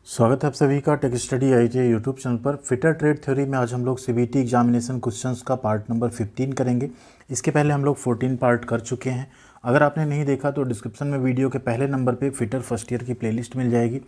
स्वागत है आप सभी का tech study ITI YouTube channel पर। फिटर ट्रेड थ्योरी में आज हम लोग सीबीटी एग्जामिनेशन क्वेश्चंस का पार्ट नंबर 15 करेंगे। इसके पहले हम लोग 14 पार्ट कर चुके हैं। अगर आपने नहीं देखा तो डिस्क्रिप्शन में वीडियो के पहले नंबर पे फिटर फर्स्ट ईयर की प्लेलिस्ट मिल जाएगी,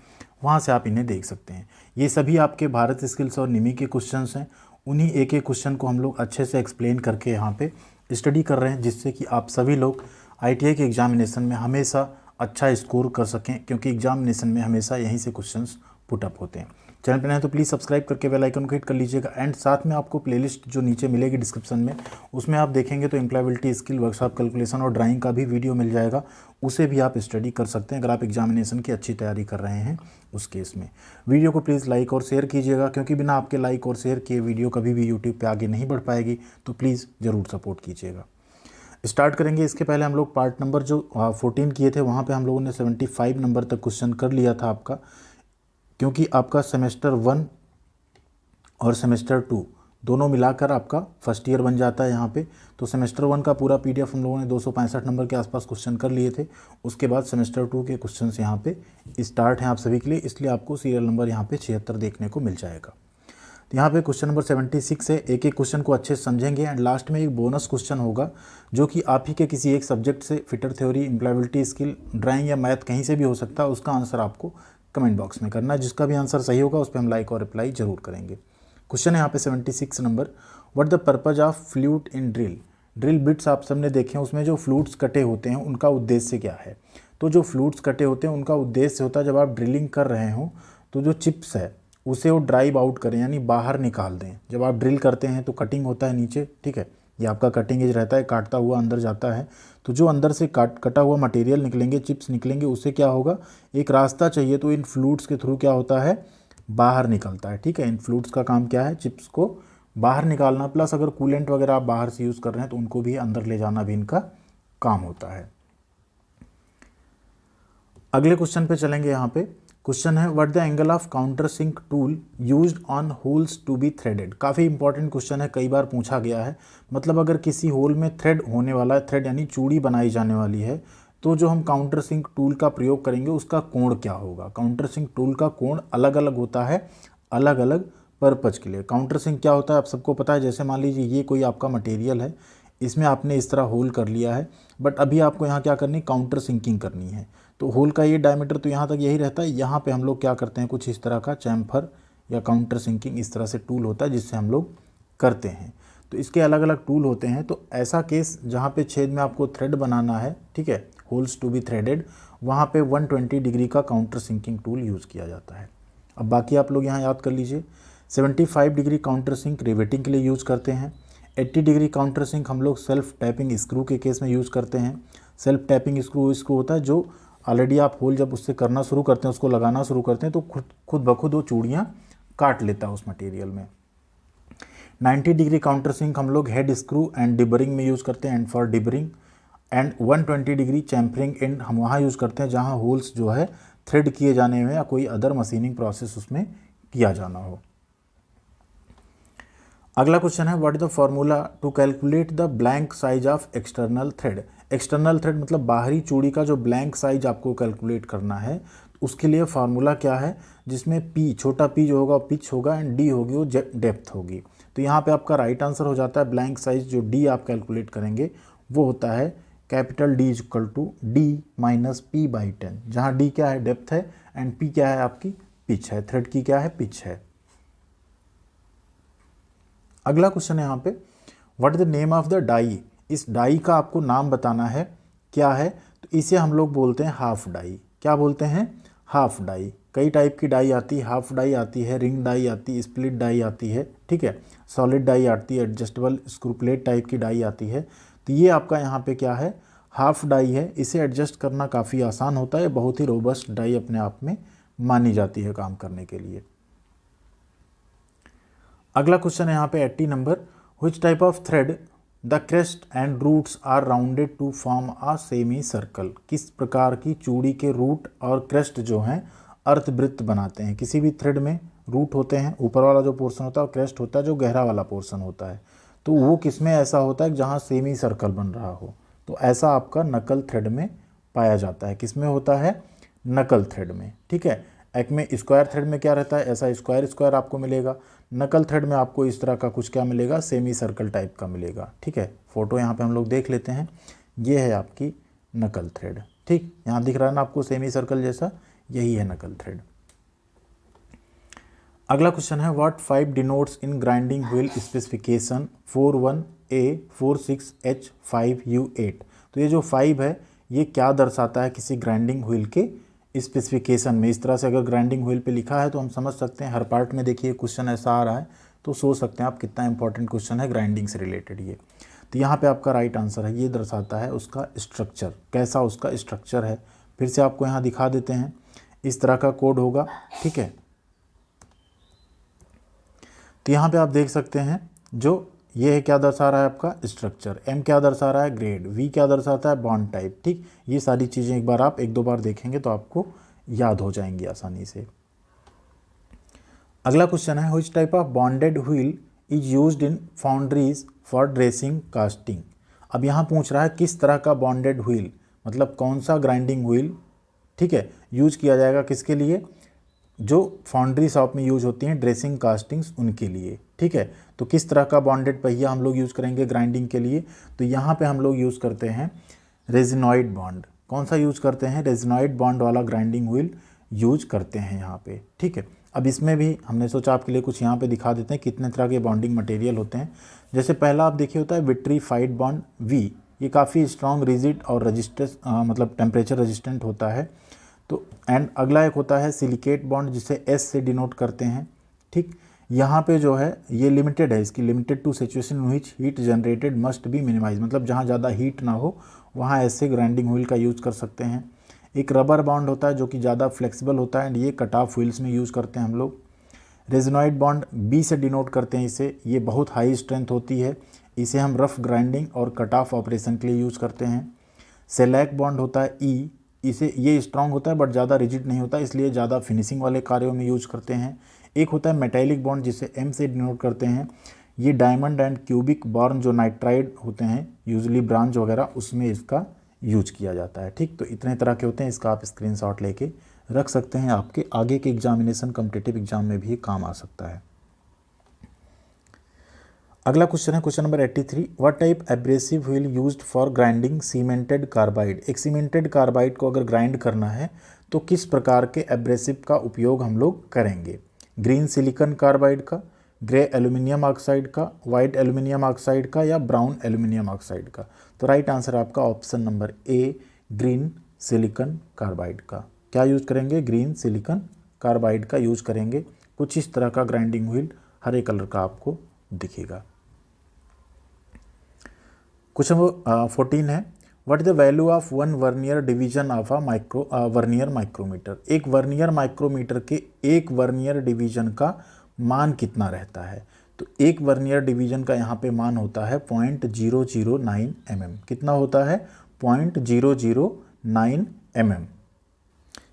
वहाँ से आप इन्हें देख सकते हैं। ये सभी आपके भारत स्किल्स और निमी के क्वेश्चन हैं। उन्हीं एक एक क्वेश्चन को हम लोग अच्छे से एक्सप्लेन करके यहाँ पर स्टडी कर रहे हैं, जिससे कि आप सभी लोग ITI के एग्जामिनेशन में हमेशा अच्छा स्कोर कर सकें, क्योंकि एग्जामिनेशन में हमेशा यहीं से क्वेश्चंस पुट अप होते हैं। चैनल पर नए तो प्लीज़ सब्सक्राइब करके बेल आइकन को हिट कर लीजिएगा। एंड साथ में आपको प्लेलिस्ट जो नीचे मिलेगी डिस्क्रिप्शन में, उसमें आप देखेंगे तो एम्प्लॉयबिलिटी स्किल, वर्कशॉप, कैलकुलेशन और ड्राइंग का भी वीडियो मिल जाएगा। उसे भी आप स्टडी कर सकते हैं अगर आप एग्जामिनेशन की अच्छी तैयारी कर रहे हैं उस केस में। वीडियो को प्लीज़ लाइक और शेयर कीजिएगा, क्योंकि बिना आपके लाइक और शेयर किए वीडियो कभी भी यूट्यूब पर आगे नहीं बढ़ पाएगी। तो प्लीज़ ज़रूर सपोर्ट कीजिएगा। स्टार्ट करेंगे। इसके पहले हम लोग पार्ट नंबर जो 14 किए थे, वहाँ पे हम लोगों ने 75 नंबर तक क्वेश्चन कर लिया था आपका, क्योंकि आपका सेमेस्टर 1 और सेमेस्टर 2 दोनों मिलाकर आपका फर्स्ट ईयर बन जाता है यहाँ पे। तो सेमेस्टर 1 का पूरा PDF हम लोगों ने 265 नंबर के आसपास क्वेश्चन कर लिए थे। उसके बाद सेमेस्टर 2 के क्वेश्चन यहाँ पे स्टार्ट हैं आप सभी के लिए, इसलिए आपको सीरियल नंबर यहाँ पे 76 देखने को मिल जाएगा। तो यहाँ पे क्वेश्चन नंबर 76 है। एक एक क्वेश्चन को अच्छे से समझेंगे एंड लास्ट में एक बोनस क्वेश्चन होगा, जो कि आप ही के किसी एक सब्जेक्ट से, fitter theory, employability skill, drawing या मैथ कहीं से भी हो सकता है। उसका आंसर आपको कमेंट बॉक्स में करना है। जिसका भी आंसर सही होगा उस पर हम लाइक और रिप्लाई जरूर करेंगे। क्वेश्चन है यहाँ पे 76 number, what the purpose of flute in drill. Drill bits आप सबने देखे हैं, उसमें जो फ्लूट्स कटे होते हैं उनका उद्देश्य क्या है। तो जो फ्लूट्स कटे होते हैं उनका उद्देश्य होता है, जब आप ड्रिलिंग कर रहे हो तो जो चिप्स है उसे वो ड्राइव आउट करें, यानी बाहर निकाल दें। जब आप ड्रिल करते हैं तो कटिंग होता है नीचे, ठीक है, ये आपका कटिंग एज रहता है, काटता हुआ अंदर जाता है। तो जो अंदर से कटा हुआ मटेरियल निकलेंगे, चिप्स निकलेंगे, उससे क्या होगा, एक रास्ता चाहिए। तो इन फ्लूट्स के थ्रू क्या होता है, बाहर निकलता है। ठीक है, इन फ्लूट्स का काम क्या है, चिप्स को बाहर निकालना, प्लस अगर कूलेंट वगैरह आप बाहर से यूज़ कर रहे हैं तो उनको भी अंदर ले जाना भी इनका काम होता है। अगले क्वेश्चन पे चलेंगे। यहाँ पे क्वेश्चन है, what the angle of counter sink tool used on holes to be threaded. काफ़ी इंपॉर्टेंट क्वेश्चन है, कई बार पूछा गया है। मतलब अगर किसी होल में थ्रेड होने वाला है, थ्रेड यानी चूड़ी बनाई जाने वाली है, तो जो हम काउंटर सिंक टूल का प्रयोग करेंगे उसका कोण क्या होगा। काउंटर सिंक टूल का कोण अलग अलग होता है, अलग अलग पर्पज के लिए। काउंटर सिंक क्या होता है आप सबको पता है। जैसे मान लीजिए ये कोई आपका मटेरियल है, इसमें आपने इस तरह होल कर लिया है, बट अभी आपको यहाँ क्या करनी, काउंटर सिंकिंग करनी है। तो होल का ये डायमीटर तो यहाँ तक यही रहता है। यहाँ पे हम लोग क्या करते हैं, कुछ इस तरह का चैम्फर या काउंटर सिंकिंग इस तरह से टूल होता है जिससे हम लोग करते हैं। तो इसके अलग अलग टूल होते हैं। तो ऐसा केस जहाँ पे छेद में आपको थ्रेड बनाना है, ठीक है, होल्स टू बी थ्रेडेड, वहाँ पे 120 डिग्री का काउंटर सिंकिंग टूल यूज़ किया जाता है। अब बाकी आप लोग यहाँ याद कर लीजिए। 75 डिग्री काउंटर सिंक रिवेटिंग के लिए यूज़ करते हैं। 80 डिग्री काउंटर सिंक हम लोग सेल्फ टैपिंग स्क्रू के केस में यूज़ करते हैं। सेल्फ टैपिंग स्क्रू होता है जो ऑलरेडी आप होल जब उससे करना शुरू करते हैं, उसको लगाना शुरू करते हैं, तो खुद ब खुद वो चूड़ियाँ काट लेता है उस मटेरियल में। 90 डिग्री काउंटर सिंक हम लोग हेड स्क्रू एंड डिबरिंग में यूज़ करते हैं, and for deburring. And 120 degree chamfering and हम वहाँ यूज़ करते हैं जहाँ होल्स जो है थ्रेड किए जाने में या कोई अदर मशीनिंग प्रोसेस उसमें किया जाना हो। अगला क्वेश्चन है, what is the formula to calculate the blank size of external thread. External thread मतलब बाहरी चूड़ी का जो ब्लैंक साइज आपको कैलकुलेट करना है, उसके लिए फार्मूला क्या है, जिसमें P, छोटा P जो होगा पिच होगा, एंड D होगी वो डेप्थ होगी। तो यहाँ पे आपका राइट आंसर हो जाता है, ब्लैंक साइज जो D आप कैलकुलेट करेंगे वो होता है capital D equal to D minus P/10, जहाँ D क्या है, डेप्थ है, एंड P क्या है, आपकी पिच है, थ्रेड की क्या है, पिच है। अगला क्वेश्चन है यहाँ पे, what is the name of the die. इस डाई का आपको नाम बताना है, क्या है। तो इसे हम लोग बोलते हैं हाफ डाई। क्या बोलते हैं, हाफ डाई। कई टाइप की डाई आती है, हाफ डाई आती है, रिंग डाई आती है, स्प्लिट डाई आती है, ठीक है, सॉलिड डाई आती है, एडजस्टेबल स्क्रू प्लेट टाइप की डाई आती है। तो ये आपका यहाँ पे क्या है, हाफ डाई है। इसे एडजस्ट करना काफ़ी आसान होता है, बहुत ही रोबस्ट डाई अपने आप में मानी जाती है काम करने के लिए। अगला क्वेश्चन है यहाँ पे 80 number, which type of thread the crest and roots are rounded to form a semi circle. किस प्रकार की चूड़ी के रूट और क्रेस्ट जो हैं अर्धवृत्त बनाते हैं। किसी भी थ्रेड में रूट होते हैं, ऊपर वाला जो पोर्शन होता है, और क्रेस्ट होता है जो गहरा वाला पोर्शन होता है। तो वो किस में ऐसा होता है जहाँ सेमी सर्कल बन रहा हो। तो ऐसा आपका नकल थ्रेड में पाया जाता है। किस में होता है, नकल थ्रेड में, ठीक है। एक्मे स्क्वायर थ्रेड में क्या रहता है, ऐसा स्क्वायर स्क्वायर आपको मिलेगा। नकल थ्रेड में आपको इस तरह का कुछ क्या मिलेगा, सेमी सर्कल टाइप का मिलेगा। ठीक है, फोटो यहाँ पे हम लोग देख लेते हैं। ये है आपकी नकल थ्रेड। ठीक, यहाँ दिख रहा है ना आपको सेमी सर्कल जैसा, यही है नकल थ्रेड। अगला क्वेश्चन है what 5 denotes in grinding wheel specification 41A46H5U8। तो ये जो 5 है ये क्या दर्शाता है किसी ग्राइंडिंग व्हील के स्पेसिफिकेशन में। इस तरह से अगर ग्राइंडिंग व्हील पे लिखा है तो हम समझ सकते हैं, हर पार्ट में देखिए क्वेश्चन ऐसा आ रहा है तो सोच सकते हैं आप कितना इंपॉर्टेंट क्वेश्चन है ग्राइंडिंग से रिलेटेड ये। तो यहाँ पे आपका राइट आंसर है, ये दर्शाता है उसका स्ट्रक्चर, कैसा उसका स्ट्रक्चर है। फिर से आपको यहाँ दिखा देते हैं, इस तरह का कोड होगा। ठीक है, तो यहाँ पे आप देख सकते हैं जो ये है क्या दर्शा रहा है आपका स्ट्रक्चर, एम क्या दर्शा रहा है ग्रेड, वी क्या दर्शाता है बॉन्ड टाइप। ठीक, ये सारी चीज़ें एक बार आप 1-2 बार देखेंगे तो आपको याद हो जाएंगी आसानी से। अगला क्वेश्चन है which type of bonded wheel is used in foundries for dressing casting. अब यहाँ पूछ रहा है किस तरह का बॉन्डेड व्हील, मतलब कौन सा ग्राइंडिंग व्हील, ठीक है, यूज किया जाएगा किसके लिए, जो फाउंड्री शॉप में यूज होती हैं ड्रेसिंग कास्टिंग्स उनके लिए। ठीक है, तो किस तरह का बॉन्डेड पहिया हम लोग यूज़ करेंगे ग्राइंडिंग के लिए, तो यहाँ पे हम लोग यूज़ करते हैं रेजिनॉइड बॉन्ड। कौन सा यूज़ करते हैं, रेजिनॉइड बॉन्ड वाला ग्राइंडिंग व्हील यूज करते हैं यहाँ पे। ठीक है, अब इसमें भी हमने सोचा आपके लिए कुछ यहाँ पे दिखा देते हैं कितने तरह के बॉन्डिंग मटेरियल होते हैं। जैसे पहला आप देखिए होता है विट्रीफाइड बॉन्ड वी, ये काफ़ी स्ट्रॉन्ग, रिजिड और रजिस्टेंस मतलब टेम्परेचर रेजिस्टेंट होता है। तो एंड अगला एक होता है सिलिकेट बॉन्ड जिसे एस से डिनोट करते हैं। ठीक, यहाँ पे जो है ये लिमिटेड है, इसकी limited to situation which heat generated must be minimize, मतलब जहाँ ज़्यादा हीट ना हो वहाँ ऐसे ग्राइंडिंग व्हील का यूज़ कर सकते हैं। एक रबर बॉन्ड होता है जो कि ज़्यादा फ्लेक्सिबल होता है एंड ये कट ऑफ व्हील्स में यूज़ करते हैं हम लोग। रेजिनॉइड बॉन्ड बी से डिनोट करते हैं इसे, ये बहुत हाई स्ट्रेंथ होती है, इसे हम रफ ग्राइंडिंग और कट ऑफ ऑपरेशन के लिए यूज़ करते हैं। सेलैक बॉन्ड होता है ई, इसे ये स्ट्रांग होता है बट ज़्यादा रिजिड नहीं होता, इसलिए ज़्यादा फिनिशिंग वाले कार्यों में यूज करते हैं। एक होता है मेटालिक बॉन्ड जिसे एम से डिनोट करते हैं, ये डायमंड एंड क्यूबिक बॉर्न जो नाइट्राइड होते हैं यूजली ब्रांच वगैरह उसमें इसका यूज किया जाता है। ठीक, तो इतने तरह के होते हैं, इसका आप स्क्रीनशॉट लेके रख सकते हैं, आपके आगे के एग्जामिनेशन कॉम्पिटिटिव एग्जाम में भी काम आ सकता है। अगला क्वेश्चन है question number 83, what type abrasive wheel used for grinding cemented carbide. एक सीमेंटेड कार्बाइड को अगर ग्राइंड करना है तो किस प्रकार के एब्रेसिव का उपयोग हम लोग करेंगे, ग्रीन सिलिकॉन कार्बाइड का, ग्रे एल्यूमिनियम ऑक्साइड का, वाइट एल्यूमिनियम ऑक्साइड का या ब्राउन एल्यूमिनियम ऑक्साइड का। तो राइट आंसर आपका option number A green silicon carbide का। क्या यूज करेंगे, ग्रीन सिलिकॉन कार्बाइड का यूज करेंगे। कुछ इस तरह का ग्राइंडिंग व्हील हरे कलर का आपको दिखेगा। क्वेश्चन 14 है what is the value of one vernier division of a vernier micrometer. एक वर्नियर माइक्रोमीटर के एक वर्नियर डिवीजन का मान कितना रहता है। तो एक वर्नियर डिवीजन का यहाँ पे मान होता है 0.009 mm। कितना होता है, 0.009 mm।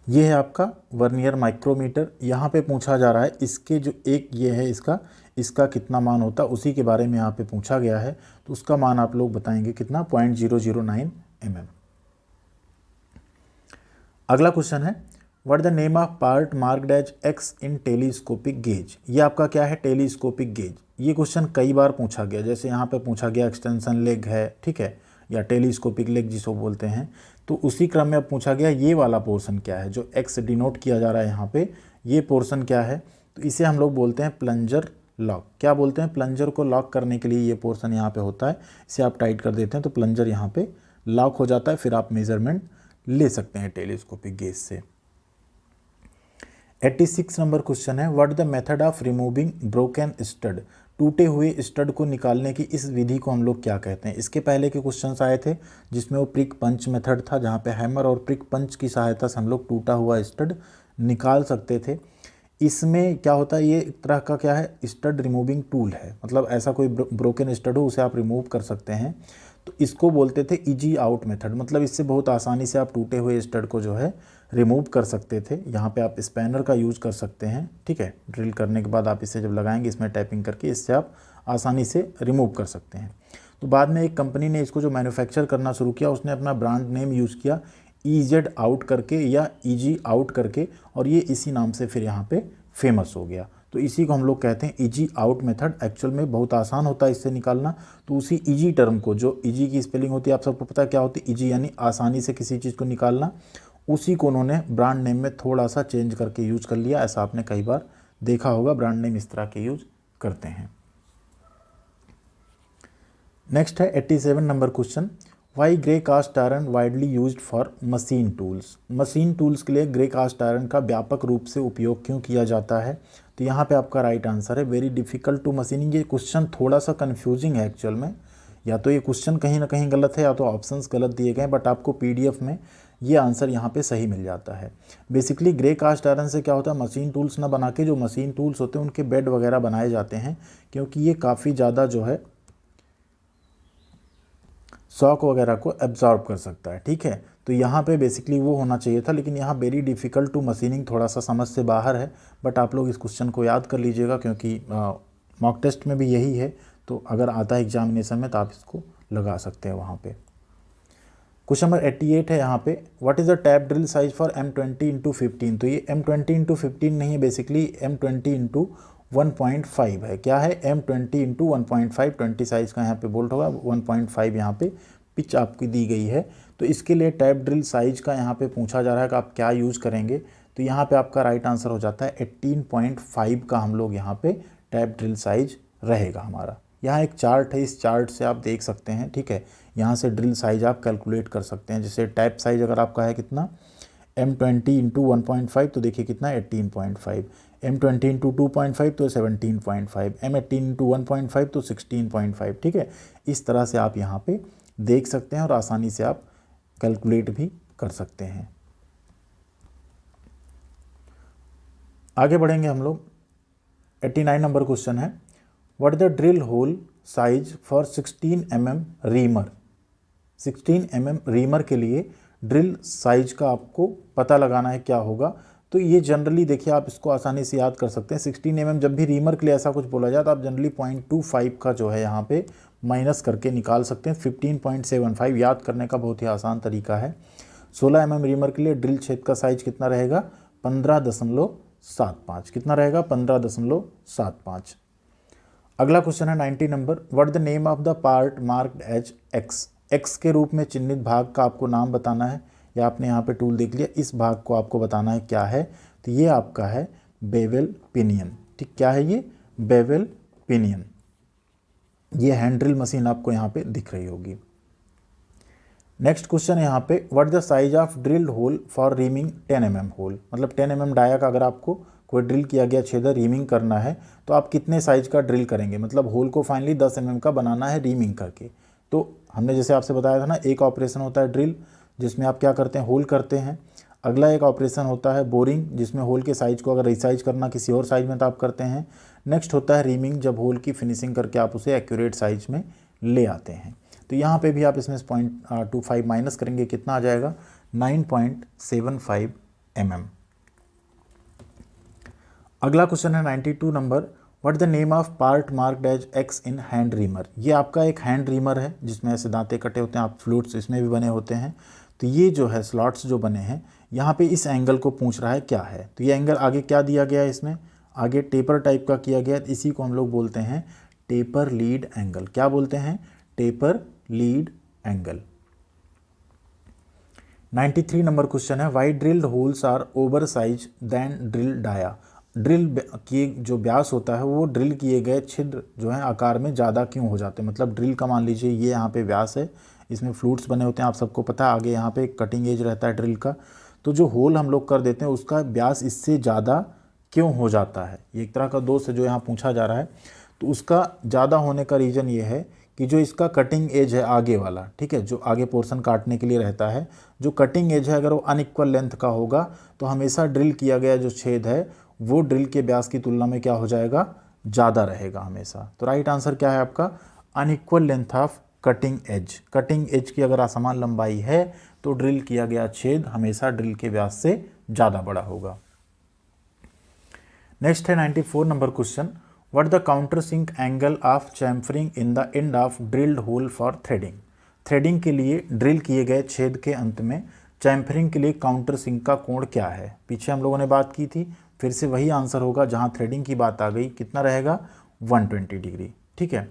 ये है आपका वर्नियर माइक्रोमीटर। यहाँ पे पूछा जा रहा है इसके जो एक ये है इसका कितना मान होता है, उसी के बारे में यहाँ पे पूछा गया है। तो उसका मान आप लोग बताएंगे कितना, 0.009 mm। अगला क्वेश्चन है what the name of part marked as X in telescopic gauge. ये आपका क्या है, टेलीस्कोपिक गेज। ये क्वेश्चन कई बार पूछा गया, जैसे यहाँ पे पूछा गया एक्सटेंशन लेग है, ठीक है, या टेलीस्कोपिक लेग जिसको बोलते हैं। तो उसी क्रम में अब पूछा गया ये वाला पोर्शन क्या है, जो एक्स डिनोट किया जा रहा है यहाँ पे, ये पोर्शन क्या है। तो इसे हम लोग बोलते हैं प्लंजर लॉक। क्या बोलते हैं, प्लंजर को लॉक करने के लिए ये पोर्शन यहाँ पे होता है, इसे आप टाइट कर देते हैं तो प्लंजर यहाँ पे लॉक हो जाता है, फिर आप मेजरमेंट ले सकते हैं टेलीस्कोपिक गेज से। 86 नंबर क्वेश्चन है what the method of removing broken stud. टूटे हुए स्टड को निकालने की इस विधि को हम लोग क्या कहते हैं। इसके पहले के क्वेश्चंस आए थे जिसमें वो प्रिक पंच मेथड था, जहाँ पे हैमर और प्रिक पंच की सहायता से हम लोग टूटा हुआ स्टड निकाल सकते थे। इसमें क्या होता है, ये एक तरह का क्या है, स्टड रिमूविंग टूल है, मतलब ऐसा कोई ब्रोकन स्टड हो उसे आप रिमूव कर सकते हैं। तो इसको बोलते थे इजी आउट मेथड, मतलब इससे बहुत आसानी से आप टूटे हुए स्टड को जो है रिमूव कर सकते थे। यहाँ पे आप स्पैनर का यूज़ कर सकते हैं, ठीक है, ड्रिल करने के बाद आप इसे जब लगाएंगे इसमें टैपिंग करके, इससे आप आसानी से रिमूव कर सकते हैं। तो बाद में एक कंपनी ने इसको जो मैन्युफैक्चर करना शुरू किया उसने अपना ब्रांड नेम यूज़ किया EZ आउट करके या EG आउट करके, और ये इसी नाम से फिर यहाँ पे फेमस हो गया। तो इसी को हम लोग कहते हैं EG आउट मेथड। एक्चुअल में बहुत आसान होता है इससे निकालना। तो उसी EG टर्म को, जो EG की स्पेलिंग होती है आप सबको पता है क्या होती है, EG यानी आसानी से किसी चीज़ को निकालना, उसी को उन्होंने ब्रांड नेम में थोड़ा सा चेंज करके यूज कर लिया। ऐसा आपने कई बार देखा होगा, ब्रांड नेम इस तरह के यूज करते हैं। नेक्स्ट है 87 number question, why grey cast iron widely used for machine tools. Machine tools के लिए ग्रे कास्ट आयरन का व्यापक रूप से उपयोग क्यों किया जाता है? तो यहाँ पे आपका राइट आंसर है वेरी डिफिकल्ट टू मशीनिंग। ये क्वेश्चन थोड़ा सा कंफ्यूजिंग है एक्चुअल में, या तो ये क्वेश्चन कहीं ना कहीं गलत है या तो ऑप्शंस गलत दिए गए, बट आपको PDF में ये आंसर यहाँ पे सही मिल जाता है। बेसिकली ग्रे कास्ट आयरन से क्या होता है, मशीन टूल्स ना बना के जो मशीन टूल्स होते हैं उनके बेड वगैरह बनाए जाते हैं, क्योंकि ये काफ़ी ज़्यादा जो है शॉक वगैरह को एब्जॉर्ब कर सकता है। ठीक है, तो यहाँ पे बेसिकली वो होना चाहिए था, लेकिन यहाँ वेरी डिफ़िकल्ट टू मशीनिंग थोड़ा सा समझ से बाहर है। बट आप लोग इस क्वेश्चन को याद कर लीजिएगा, क्योंकि मॉक टेस्ट में भी यही है, तो अगर आता है एग्जामिनेशन में तो आप इसको लगा सकते हैं वहाँ पे। क्वेश्चन नंबर 88 है यहाँ पे, what is the tap drill size for M20x15। तो ये M20x15 नहीं है, बेसिकली M20x1.5 है। क्या है? M20x1.5, 20 साइज़ का यहाँ पे बोल्ट होगा, 1.5 यहाँ पे पिच आपकी दी गई है। तो इसके लिए टैप ड्रिल साइज का यहाँ पे पूछा जा रहा है कि आप क्या यूज़ करेंगे। तो यहाँ पे आपका राइट आंसर हो जाता है 18.5 का हम लोग यहाँ पे टैप ड्रिल साइज रहेगा हमारा। यहाँ एक चार्ट है, इस चार्ट से आप देख सकते हैं। ठीक है, यहाँ से ड्रिल साइज आप कैलकुलेट कर सकते हैं। जैसे टैप साइज अगर आपका है कितना, M20x1.5, तो देखिए कितना 18.5, M20x2.5 तो 17.5, M18x1.5 तो 16.5। ठीक है, इस तरह से आप यहाँ पे देख सकते हैं और आसानी से आप कैलकुलेट भी कर सकते हैं। आगे बढ़ेंगे हम लोग। 89 नंबर क्वेश्चन है, what is the drill hole size for 16 mm reamer. 16 mm reamer के लिए ड्रिल साइज का आपको पता लगाना है क्या होगा। तो ये जनरली देखिए आप इसको आसानी से याद कर सकते हैं। 16 mm जब भी रीमर के लिए ऐसा कुछ बोला जाए तो आप जनरली 0.25 का जो है यहाँ पे माइनस करके निकाल सकते हैं। 15.75 याद करने का बहुत ही आसान तरीका है। 16 mm रीमर के लिए ड्रिल छेद का साइज कितना रहेगा, 15.75। कितना रहेगा, 15.75। अगला क्वेश्चन है 90 number, what the name of the part marked as X. X के रूप में चिन्हित भाग का आपको नाम बताना है, या आपने यहाँ पे टूल देख लिया, इस भाग को आपको बताना है क्या है। तो ये आपका है बेवल पिनियन। ठीक, क्या है ये, बेवल पिनियन। ये हैंड ड्रिल मशीन आपको यहाँ पे दिख रही होगी। नेक्स्ट क्वेश्चन है यहाँ पे, what the size of drilled hole for reaming 10 mm hole. मतलब 10 mm डाया का अगर आपको कोई ड्रिल किया गया छेदा रीमिंग करना है तो आप कितने साइज का ड्रिल करेंगे। मतलब होल को फाइनली 10 mm का बनाना है रीमिंग करके। तो हमने जैसे आपसे बताया था ना, एक ऑपरेशन होता है ड्रिल जिसमें आप क्या करते हैं, होल करते हैं। अगला एक ऑपरेशन होता है बोरिंग, जिसमें होल के साइज को अगर रिसाइज करना किसी और साइज में तो आप करते हैं। नेक्स्ट होता है रीमिंग, जब होल की फिनिशिंग करके आप उसे एक्यूरेट साइज में ले आते हैं। तो यहाँ पे भी आप इसमें 0.25 माइनस करेंगे, कितना आ जाएगा, 9.75 mm। अगला क्वेश्चन है 92 number, what the name of part marked as X in hand reamer. ये आपका एक हैंड रीमर है जिसमें ऐसे दांते कटे होते हैं, आप फ्लूट्स इसमें भी बने होते हैं। तो ये जो है स्लॉट्स जो बने हैं यहाँ पे, इस एंगल को पूछ रहा है क्या है। तो ये एंगल आगे क्या दिया गया है, इसमें आगे टेपर टाइप का किया गया है। इसी को हम लोग बोलते हैं टेपर लीड एंगल। क्या बोलते हैं, taper lead angle. 93 number question है, why drilled holes are over size then drill dia. Drill किए जो व्यास होता है वो ड्रिल किए गए छिद्र जो है आकार में ज़्यादा क्यों हो जाते हैं। मतलब ड्रिल का मान लीजिए ये यहाँ पे व्यास है, इसमें फ्लूट्स बने होते हैं, आप सबको पता है। आगे यहाँ पे कटिंग एज रहता है ड्रिल का, तो जो होल हम लोग कर देते हैं उसका व्यास इससे ज़्यादा क्यों हो जाता है। ये एक तरह का दोष है जो यहाँ पूछा जा रहा है। तो उसका ज़्यादा होने का रीज़न ये है कि जो इसका कटिंग एज है आगे वाला, ठीक है, जो आगे पोर्शन काटने के लिए रहता है, जो कटिंग एज है अगर वो अनइक्वल लेंथ का होगा तो हमेशा ड्रिल किया गया जो छेद है वो ड्रिल के व्यास की तुलना में क्या हो जाएगा, ज़्यादा रहेगा हमेशा। तो राइट आंसर क्या है आपका, unequal length of cutting edge. Cutting edge की अगर असमान लंबाई है तो ड्रिल किया गया छेद हमेशा ड्रिल के व्यास से ज़्यादा बड़ा होगा। नेक्स्ट है 94 number question, what the counter sink angle of chamfering in the end of drilled hole for threading. Threading के लिए ड्रिल किए गए छेद के अंत में चैम्फरिंग के लिए काउंटर सिंक का कोण क्या है? पीछे हम लोगों ने बात की थी, फिर से वही आंसर होगा, जहाँ थ्रेडिंग की बात आ गई कितना रहेगा 120 डिग्री। ठीक है,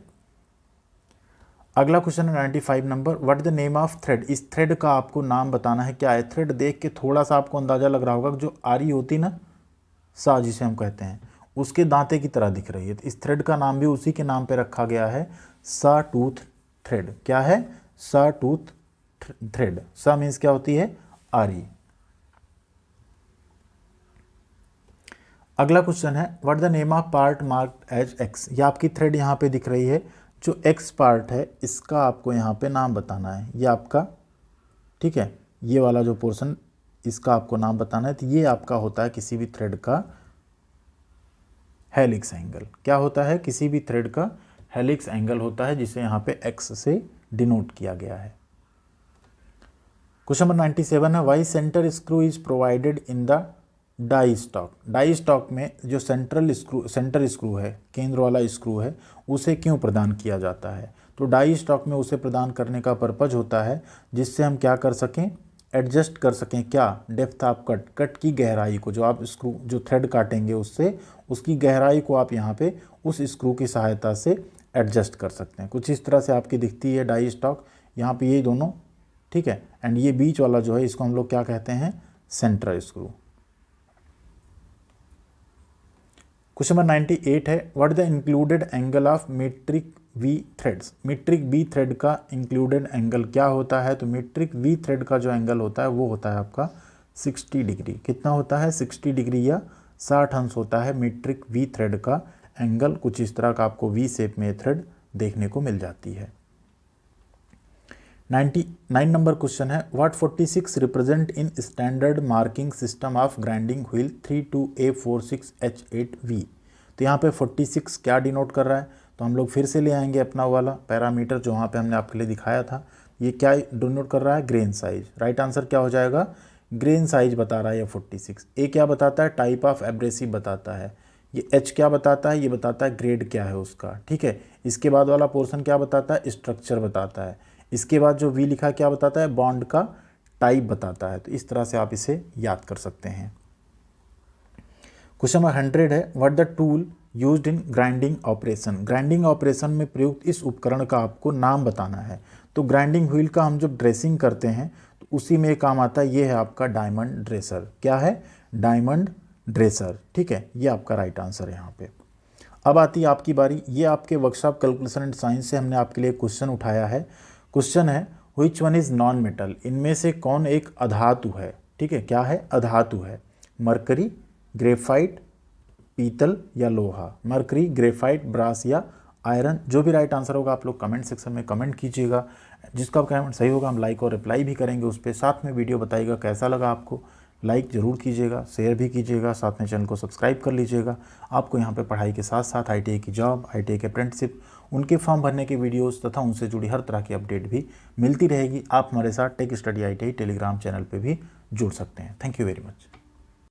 अगला क्वेश्चन है 95 number, what the name of thread? इस थ्रेड का आपको नाम बताना है, क्या है? थ्रेड देख के थोड़ा सा आपको अंदाजा लग रहा होगा कि जो आरी होती ना, सा जिसे हम कहते हैं, उसके दांते की तरह दिख रही है। तो इस थ्रेड का नाम भी उसी के नाम पे रखा गया है, सा टूथ थ्रेड। क्या है? सा टूथ थ्रेड। सा मीन्स क्या होती है? आरी। अगला क्वेश्चन है, what the name of part marked as X? ये आपकी थ्रेड यहाँ पे दिख रही है, जो एक्स पार्ट है इसका आपको यहाँ पे नाम बताना है। ये आपका, ठीक है, ये वाला जो पोर्शन, इसका आपको नाम बताना है। तो ये आपका होता है किसी भी थ्रेड का हेलिक्स एंगल। क्या होता है? किसी भी थ्रेड का हेलिक्स एंगल होता है, जिसे यहाँ पे एक्स से डिनोट किया गया है। क्वेश्चन नंबर 97 है, why centre screw is provided in the die stock? Die stock में जो सेंटर स्क्रू है, केंद्र वाला स्क्रू है, उसे क्यों प्रदान किया जाता है? तो डाई स्टॉक में उसे प्रदान करने का पर्पज होता है जिससे हम क्या कर सकें, एडजस्ट कर सकें। क्या? डेप्थ ऑफ कट की गहराई को, जो आप स्क्रू जो थ्रेड काटेंगे उससे, उसकी गहराई को आप यहाँ पे उस स्क्रू की सहायता से एडजस्ट कर सकते हैं। कुछ इस तरह से आपकी दिखती है डाई स्टॉक, यहाँ पे ये दोनों, ठीक है, एंड ये बीच वाला जो है, इसको हम लोग क्या कहते हैं? Central screw. क्वेश्चन नंबर 98 है, what the included angle of metric V threads? Metric V thread का इंक्लूडेड एंगल क्या होता है? तो मीट्रिक वी थ्रेड का जो एंगल होता है वो होता है आपका 60 डिग्री। कितना होता है? 60 डिग्री या 60 अंश होता है मीट्रिक वी थ्रेड का एंगल। कुछ इस तरह का आपको वी शेप में थ्रेड देखने को मिल जाती है। 99 नंबर क्वेश्चन है, what 46 represent in standard marking system of grinding wheel 32A46H8V? तो यहाँ पे 46 क्या डिनोट कर रहा है? तो हम लोग फिर से ले आएंगे अपना वाला पैरामीटर जो वहाँ पे हमने आपके लिए दिखाया था। ये क्या डिनोट कर रहा है? Grain size. राइट आंसर क्या हो जाएगा? ग्रेन साइज बता रहा है ये 46। ए क्या बताता है? टाइप ऑफ एब्रेसिव बताता है। ये एच क्या बताता है? ये बताता है ग्रेड क्या है उसका। ठीक है, इसके बाद वाला पोर्शन क्या बताता है? स्ट्रक्चर बताता है। इसके बाद जो वी लिखा क्या बताता है? बॉन्ड का टाइप बताता है। तो इस तरह से आप इसे याद कर सकते हैं। क्वेश्चन नंबर 100 है, what the tool used in grinding operation? Grinding operation में प्रयुक्त इस उपकरण का आपको नाम बताना है। तो ग्राइंडिंग व्हील का हम जब ड्रेसिंग करते हैं तो उसी में काम आता है, ये है आपका डायमंड ड्रेसर। क्या है? Diamond dresser. ठीक है, ये आपका राइट आंसर है यहाँ पे। अब आती है आपकी बारी। ये आपके वर्कशॉप कैलकुलेशन एंड साइंस से हमने आपके लिए क्वेश्चन उठाया है। क्वेश्चन है, which one is non metal? इनमें से कौन एक अधातु है? ठीक है, क्या है? अधातु है। मरकरी, ग्रेफाइट, पीतल या लोहा? मरकरी, ग्रेफाइट, ब्रास या आयरन? जो भी राइट आंसर होगा आप लोग कमेंट सेक्शन में कमेंट कीजिएगा। जिसका कमेंट सही होगा हम लाइक और रिप्लाई भी करेंगे उस पर। साथ में वीडियो बताइएगा कैसा लगा आपको। लाइक ज़रूर कीजिएगा, शेयर भी कीजिएगा, साथ में चैनल को सब्सक्राइब कर लीजिएगा। आपको यहाँ पे पढ़ाई के साथ साथ ITI की जॉब, ITI के अप्रेंटिसशिप, उनके फॉर्म भरने के वीडियोस तथा उनसे जुड़ी हर तरह की अपडेट भी मिलती रहेगी। आप हमारे साथ tech study ITI Telegram channel पे भी जुड़ सकते हैं। Thank you very much.